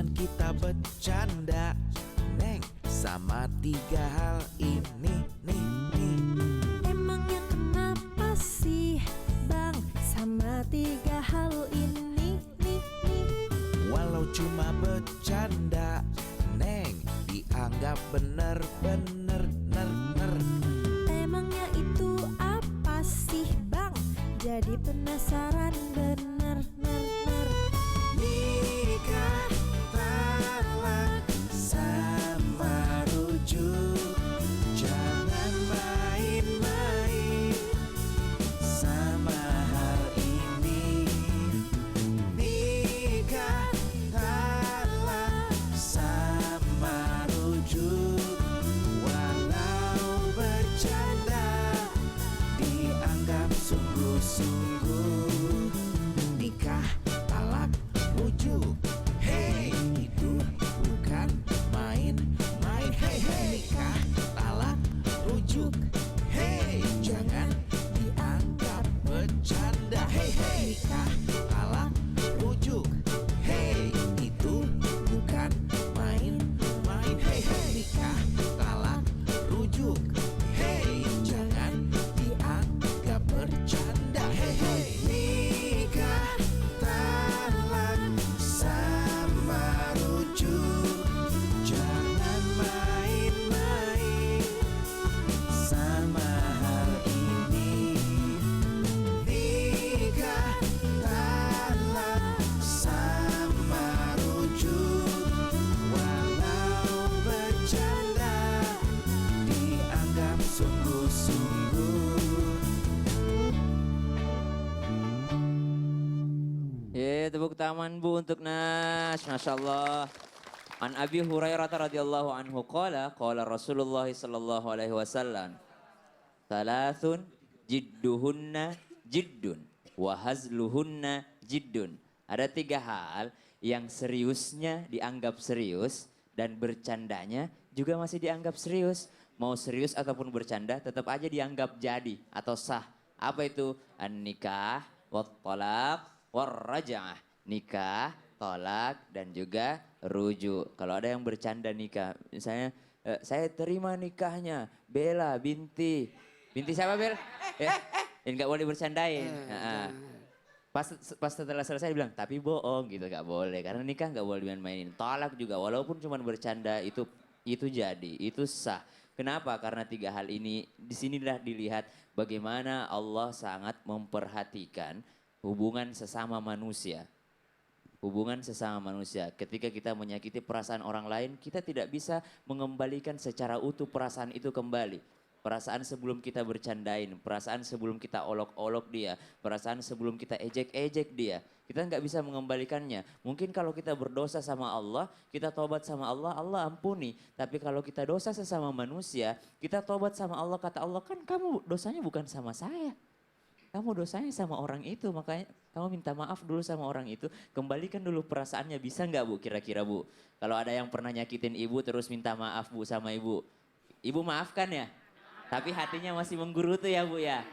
Jangan kita bercanda, Neng, sama tiga hal ini, nih. Emangnya kenapa sih Bang sama tiga hal ini, nih. Walau cuma bercanda, Neng, dianggap bener. Emangnya itu apa sih Bang? Jadi penasaran bener. Nikah, talak, sama rujuk. Jangan main-main sama hal ini. Nikah, talak, sama rujuk. Walau bercanda, dianggap sungguh-sungguh. Nikah, talak, rujuk. Hey, itu bukan main-main. Hey, nikah, talak, rujuk. Hey, jangan dianggap bercanda. Hey, nikah, talak, rujuk. Hey, itu bukan main-main. Hey, nikah, talak, rujuk. Hey, jangan dianggap bercanda. Hey, nikah, talak, sama rujuk. Jangan main-main sama hal ini. Nikah, talak, sama rujuk. Walau bercanda, dianggap sungguh-sungguh. Tepuk tangan Bu untuk Nas, Masya Allah. An Abi Hurairah radhiyallahu anhu qala Rasulullah sallallahu alaihi wasallam, Thalathun jidduhunna jiddun wa hazluhunna jiddun. Ada tiga hal yang seriusnya dianggap serius dan bercandanya juga masih dianggap serius. Mau serius ataupun bercanda tetap aja dianggap jadi atau sah. Apa itu? An-nikah, wat-talaq, war-raja'ah. Nikah, tolak, dan juga rujuk. Kalau ada yang bercanda nikah, misalnya saya terima nikahnya Bella binti siapa Bel? Nggak boleh bercandain. Pas setelah selesai bilang tapi bohong gitu, nggak boleh karena nikah nggak boleh dimain-mainin. Tolak juga walaupun cuma bercanda itu jadi itu sah. Kenapa? Karena tiga hal ini disinilah dilihat bagaimana Allah sangat memperhatikan hubungan sesama manusia. Hubungan sesama manusia. Ketika kita menyakiti perasaan orang lain, kita tidak bisa mengembalikan secara utuh perasaan itu kembali. Perasaan sebelum kita bercandain, perasaan sebelum kita olok-olok dia, perasaan sebelum kita ejek-ejek dia. Kita nggak bisa mengembalikannya. Mungkin kalau kita berdosa sama Allah, kita tobat sama Allah, Allah ampuni. Tapi kalau kita dosa sesama manusia, kita tobat sama Allah, kata Allah kan kamu dosanya bukan sama saya. Kamu dosanya sama orang itu, makanya kamu minta maaf dulu sama orang itu. Kembalikan dulu perasaannya, bisa nggak Bu kira-kira Bu? Kalau ada yang pernah nyakitin ibu terus minta maaf Bu sama ibu. Ibu maafkan ya? Tapi hatinya masih menggerutu ya Bu ya?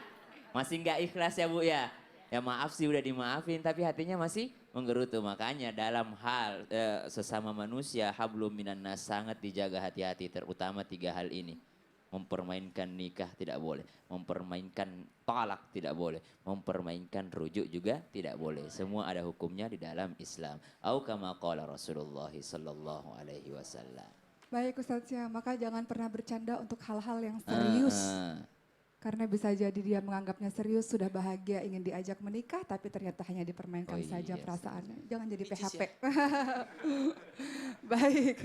Masih nggak ikhlas ya Bu ya? Ya maaf sih udah dimaafin tapi hatinya masih menggerutu. Makanya dalam hal sesama manusia hablum minan nas sangat dijaga hati-hati, terutama tiga hal ini. Mempermainkan nikah tidak boleh, mempermainkan talak tidak boleh, mempermainkan rujuk juga tidak boleh. Semua ada hukumnya di dalam Islam. Au kama qala Rasulullah sallallahu alaihi wasallam. Baik Ustadz ya, maka jangan pernah bercanda untuk hal-hal yang serius. Karena bisa jadi dia menganggapnya serius, sudah bahagia, ingin diajak menikah, tapi ternyata hanya dipermainkan saja perasaannya. Jangan jadi PHP. Baik,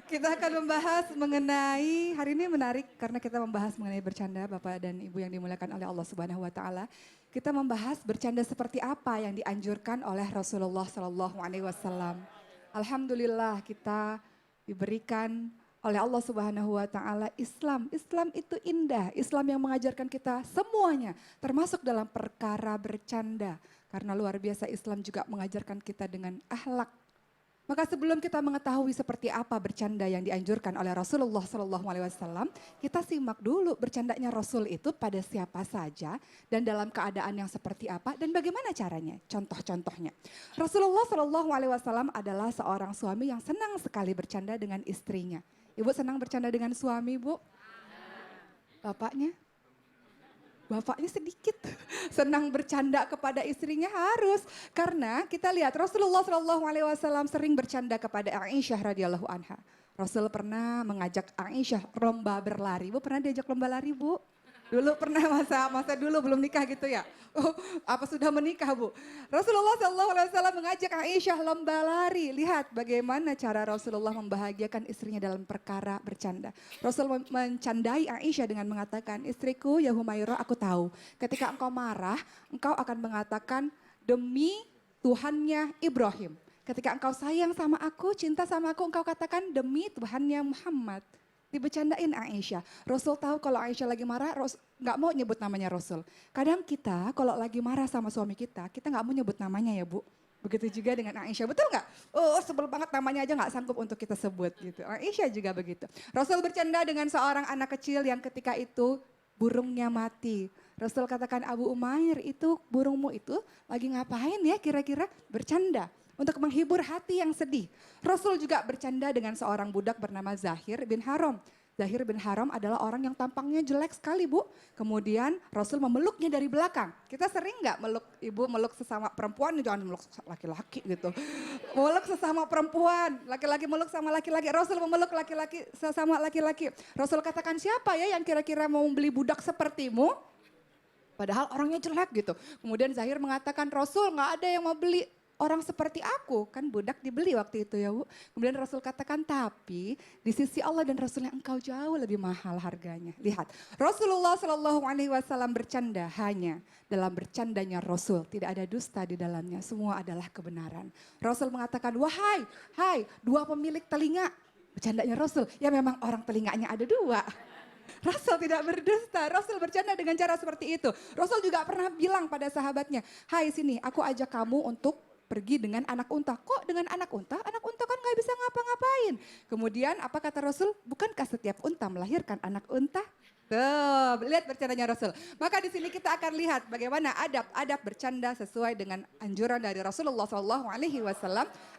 kita akan membahas mengenai, hari ini menarik karena kita membahas mengenai bercanda Bapak dan Ibu yang dimuliakan oleh Allah Subhanahu wa Ta'ala. Kita membahas bercanda seperti apa yang dianjurkan oleh Rasulullah Sallallahu Alaihi Wasallam. Alhamdulillah kita diberikan oleh Allah Subhanahu wa Ta'ala Islam. Islam itu indah, Islam yang mengajarkan kita semuanya, termasuk dalam perkara bercanda. Karena luar biasa Islam juga mengajarkan kita dengan akhlak. Maka sebelum kita mengetahui seperti apa bercanda yang dianjurkan oleh Rasulullah SAW, kita simak dulu bercandanya Rasul itu pada siapa saja dan dalam keadaan yang seperti apa dan bagaimana caranya. Contoh-contohnya, Rasulullah SAW adalah seorang suami yang senang sekali bercanda dengan istrinya. Ibu senang bercanda dengan suami, Bu? Bapaknya? Bapaknya sedikit senang bercanda kepada istrinya harus, karena kita lihat Rasulullah SAW sering bercanda kepada Aisyah radhiyallahu anha. Rasul pernah mengajak Aisyah lomba berlari. Bu pernah diajak lomba lari, Bu? Dulu pernah masa dulu belum nikah gitu ya? Oh, apa sudah menikah, Bu? Rasulullah SAW mengajak Aisyah lomba lari. Lihat bagaimana cara Rasulullah membahagiakan istrinya dalam perkara bercanda. Rasul mencandai Aisyah dengan mengatakan, istriku ya Humairah, aku tahu ketika engkau marah, engkau akan mengatakan demi Tuhannya Ibrahim. Ketika engkau sayang sama aku, cinta sama aku, engkau katakan demi Tuhannya Muhammad. Dibecandain Aisyah. Rasul tahu kalau Aisyah lagi marah, nggak mau nyebut namanya Rasul. Kadang kita kalau lagi marah sama suami kita nggak mau nyebut namanya ya, Bu. Begitu juga dengan Aisyah, betul nggak? Oh sebel banget, namanya aja nggak sanggup untuk kita sebut gitu. Aisyah juga begitu. Rasul bercanda dengan seorang anak kecil yang ketika itu burungnya mati. Rasul katakan, Abu Umair, itu burungmu itu lagi ngapain ya kira-kira? Bercanda. Untuk menghibur hati yang sedih. Rasul juga bercanda dengan seorang budak bernama Zahir bin Haram. Zahir bin Haram adalah orang yang tampangnya jelek sekali, Bu. Kemudian Rasul memeluknya dari belakang. Kita sering nggak meluk, Ibu meluk sesama perempuan, jangan meluk laki-laki gitu. Meluk sesama perempuan, laki-laki meluk sama laki-laki. Rasul memeluk laki-laki sesama laki-laki. Rasul katakan, siapa ya yang kira-kira mau membeli budak sepertimu? Padahal orangnya jelek gitu. Kemudian Zahir mengatakan, Rasul nggak ada yang mau beli orang seperti aku, kan budak dibeli waktu itu ya, Bu. Kemudian Rasul katakan, tapi di sisi Allah dan Rasulnya engkau jauh lebih mahal harganya. Lihat, Rasulullah SAW bercanda hanya dalam bercandanya Rasul. Tidak ada dusta di dalamnya, semua adalah kebenaran. Rasul mengatakan, hai, dua pemilik telinga. Bercandanya Rasul, ya memang orang telinganya ada dua. Rasul tidak berdusta, Rasul bercanda dengan cara seperti itu. Rasul juga pernah bilang pada sahabatnya, hai sini aku ajak kamu untuk pergi dengan anak unta. Kok dengan anak unta? Anak unta kan gak bisa ngapa-ngapain. Kemudian apa kata Rasul? Bukankah setiap unta melahirkan anak unta? Tuh, lihat bercandanya Rasul. Maka di sini kita akan lihat bagaimana adab-adab bercanda sesuai dengan anjuran dari Rasulullah SAW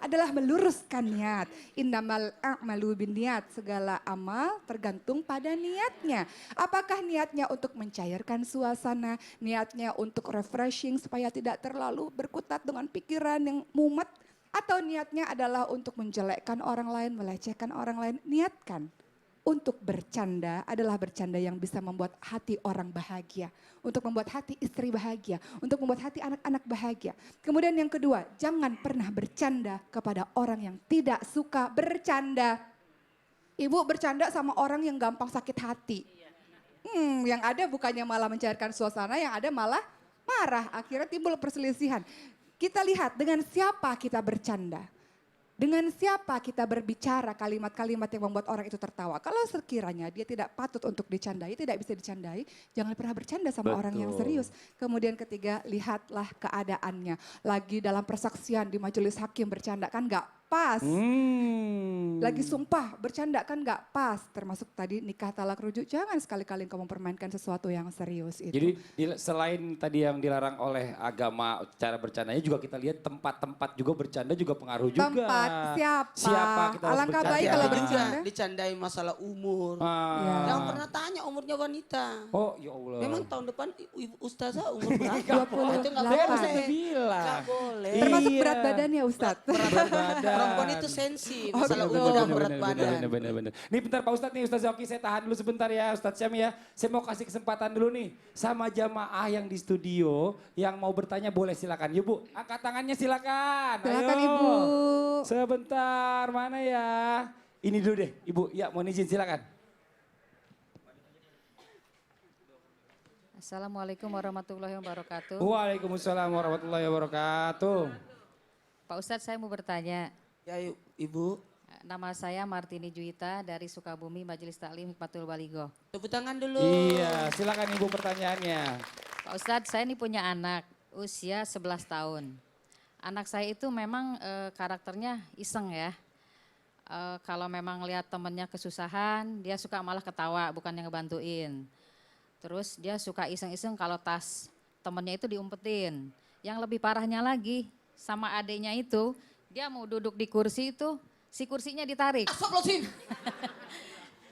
adalah meluruskan niat. Innamal a'malu binniat, segala amal tergantung pada niatnya. Apakah niatnya untuk mencairkan suasana, niatnya untuk refreshing supaya tidak terlalu berkutat dengan pikiran yang mumet, atau niatnya adalah untuk menjelekkan orang lain, melecehkan orang lain. Niatkan untuk bercanda adalah bercanda yang bisa membuat hati orang bahagia. Untuk membuat hati istri bahagia. Untuk membuat hati anak-anak bahagia. Kemudian yang kedua, jangan pernah bercanda kepada orang yang tidak suka bercanda. Ibu bercanda sama orang yang gampang sakit hati. Yang ada bukannya malah mencairkan suasana, yang ada malah marah. Akhirnya timbul perselisihan. Kita lihat dengan siapa kita bercanda. Dengan siapa kita berbicara kalimat-kalimat yang membuat orang itu tertawa. Kalau sekiranya dia tidak patut untuk dicandai, tidak bisa dicandai, jangan pernah bercanda sama orang yang serius. Kemudian ketiga, lihatlah keadaannya. Lagi dalam persaksian di majelis hakim bercanda kan gak pas. Lagi sumpah bercanda kan gak pas. Termasuk tadi nikah talak rujuk, jangan sekali-kali engkau mempermainkan sesuatu yang serius itu. Jadi selain tadi yang dilarang oleh agama cara bercandanya, juga kita lihat tempat-tempat juga bercanda juga pengaruh juga. Tempat siapa kita harus alangkah bercanda. baik Ada kalau juga bercanda. dicandai masalah umur. Ya. Jangan pernah tanya umurnya wanita. Oh ya Allah. Memang tahun depan ibu ustazah umur berapa? 28. Itu nggak Dia boleh. bisa bilang. Nggak boleh. Termasuk Iya. berat badannya Ustadz. Berat badan. Perempuan itu sensi Oh, masalah gitu. umur dan berat badan. Bener. Nih bentar Pak Ustadz nih, Ustadz Zoki saya tahan dulu sebentar ya Ustadz Syam ya. Saya mau kasih kesempatan dulu nih sama jamaah yang di studio yang mau bertanya boleh silakan. Yuk Bu, angkat tangannya silakan. Silakan Ayo. Ibu. Sebentar, mana ya? Ini dulu deh, Ibu. Ya, mau izin silakan. Assalamualaikum warahmatullahi wabarakatuh. Waalaikumsalam warahmatullahi wabarakatuh. Pak Ustadz, saya mau bertanya. Ya yuk, ibu. Nama saya Martini Juwita dari Sukabumi, Majelis Taklim Hikmatul Baligo. Tepuk tangan dulu. Iya, silakan Ibu pertanyaannya. Pak Ustadz, saya ini punya anak usia 11 tahun. Anak saya itu memang karakternya iseng ya. Kalau memang lihat temennya kesusahan, dia suka malah ketawa, bukan yang ngebantuin. Terus dia suka iseng-iseng kalau tas temennya itu diumpetin. Yang lebih parahnya lagi, sama adiknya itu, dia mau duduk di kursi itu, si kursinya ditarik. Astagfirullahaladzim.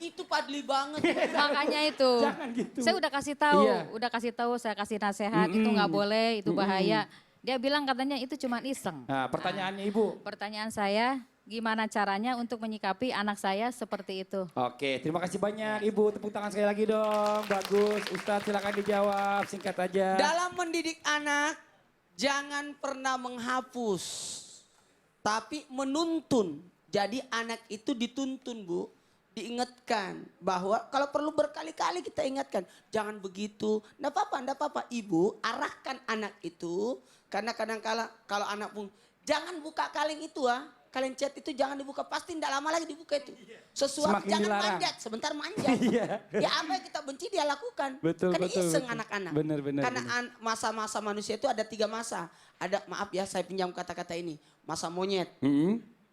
Itu padli banget. Makanya itu, Jangan gitu. saya udah kasih tahu, Iya. saya kasih nasihat, itu nggak boleh, itu bahaya. Dia bilang katanya itu cuma iseng. Nah, pertanyaannya Ibu. Pertanyaan saya, gimana caranya untuk menyikapi anak saya seperti itu? Oke, terima kasih banyak Ibu. Tepuk tangan sekali lagi dong. Bagus. Ustadz silakan dijawab, singkat aja. Dalam mendidik anak, jangan pernah menghapus, tapi menuntun. Jadi anak itu dituntun, Bu. Diingatkan bahwa kalau perlu berkali-kali kita ingatkan. Jangan begitu. Nggak apa-apa. Ibu arahkan anak itu. Karena kadang-kala kalau anak pun, jangan buka kaleng itu Kaleng cat itu jangan dibuka, pasti tidak lama lagi dibuka itu. Sesuatu Semakin jangan dilarang. manjat, sebentar manjat. Iya. Ya apa yang kita benci dia lakukan. Betul, Kan betul, iseng betul. anak-anak. Benar, Karena masa-masa manusia itu ada 3 masa. Ada, maaf ya saya pinjam kata-kata ini. Masa monyet.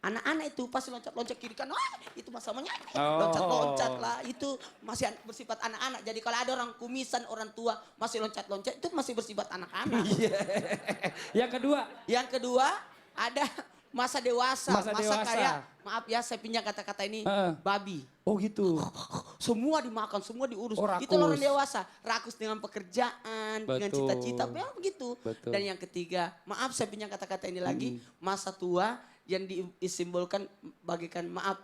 Anak-anak itu pasti loncat-loncat kiri kanan, itu masa monyet. Oh. Loncat-loncat lah, itu masih bersifat anak-anak. Jadi kalau ada orang kumisan, orang tua masih loncat-loncat, itu masih bersifat anak-anak. Yang kedua, Yang kedua, ada masa dewasa. Masa dewasa. kayak, maaf ya saya pinjam kata-kata ini, babi. oh gitu. Semua dimakan, semua diurus. Oh, rakus. Itu orang dewasa. Rakus dengan pekerjaan, dengan Betul. cita-cita, memang begitu. Betul. Dan yang ketiga, maaf saya pinjam kata-kata ini lagi, masa tua yang disimbolkan bagikan, maaf,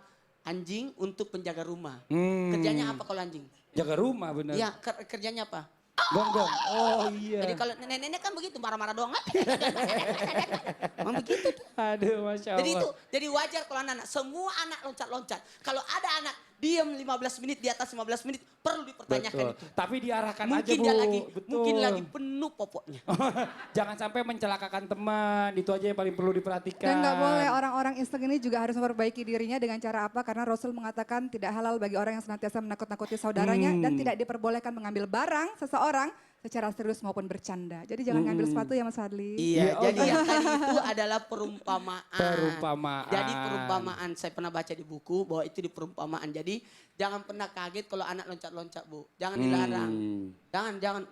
anjing untuk penjaga rumah. Kerjanya apa kalau anjing? Jaga rumah benar. Ya, kerjanya apa? Gonggong. Oh iya. Jadi kalau nenek-nenek kan begitu, marah-marah doang. Memang begitu tuh. Aduh, Masya Allah. Jadi itu, jadi wajar kalau anak-anak, semua anak loncat-loncat. Kalau ada anak diam 15 menit, di atas 15 menit, perlu dipertanyakan Betul. itu. Tapi diarahkan aja Mungkin Bu. dia lagi, Betul. mungkin lagi penuh popoknya. Jangan sampai mencelakakan teman, itu aja yang paling perlu diperhatikan. Dan nggak boleh orang-orang insting ini juga harus memperbaiki dirinya dengan cara apa? Karena Rasul mengatakan tidak halal bagi orang yang senantiasa menakut-nakuti saudaranya dan tidak diperbolehkan mengambil barang seseorang secara serius maupun bercanda. Jadi jangan ngambil sesuatu ya Mas Fadli. Iya, oh, jadi yang tadi itu adalah perumpamaan. Perumpamaan. Jadi perumpamaan, saya pernah baca di buku bahwa itu di perumpamaan. Jadi jangan pernah kaget kalau anak loncat-loncat, Bu. Jangan dilarang.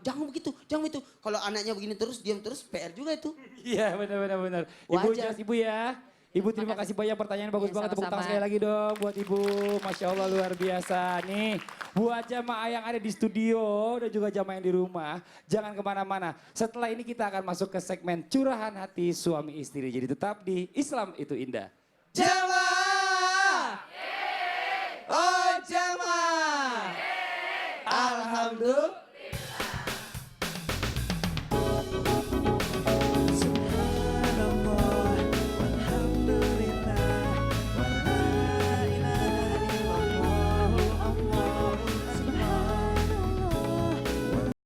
Jangan begitu. Kalau anaknya begini terus, diam terus, PR juga itu. Iya benar. Ibu Wajar. Ibu ya. Ibu terima kasih banyak, pertanyaan bagus Iya, banget. Tepuk tangan sama-sama. sekali lagi dong buat Ibu. Masya Allah luar biasa. Nih buat jamaah yang ada di studio dan juga jamaah yang di rumah. Jangan kemana-mana. Setelah ini kita akan masuk ke segmen curahan hati suami istri. Jadi tetap di Islam itu Indah. Jamaah! Oh jamaah! Alhamdulillah.